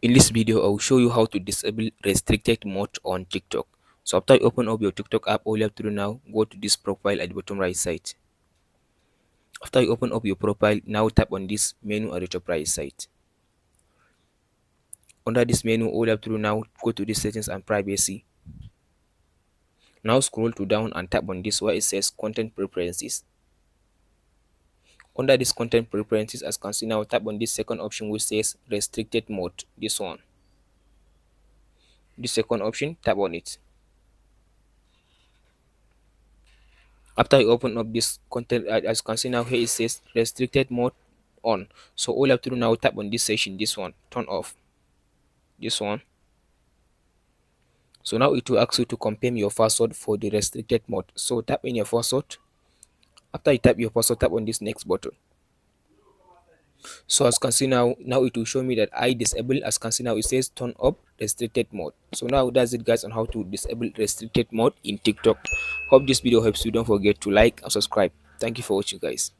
In this video, I will show you how to disable restricted mode on TikTok. So after you open up your TikTok app, all you have to do now, go to this profile at the bottom right side. After you open up your profile, now tap on this menu at the top right side. Under this menu, all you have to do now, go to the settings and privacy. Now scroll to down and tap on this where it says content preferences. Under this content preferences, as you can see now, tap on this second option which says restricted mode. This one. This second option, tap on it. After you open up this content, as you can see now, here it says restricted mode on. So all you have to do now, tap on this section, this one, turn off. This one. So now it will ask you to confirm your password for the restricted mode. So tap in your password. After you tap your password, tap on this next button. So as you can see now it will show me that I disable. As you can see now, it says turn up restricted mode. So now that's it guys on how to disable restricted mode in TikTok. Hope this video helps you. Don't forget to like and subscribe. Thank you for watching guys.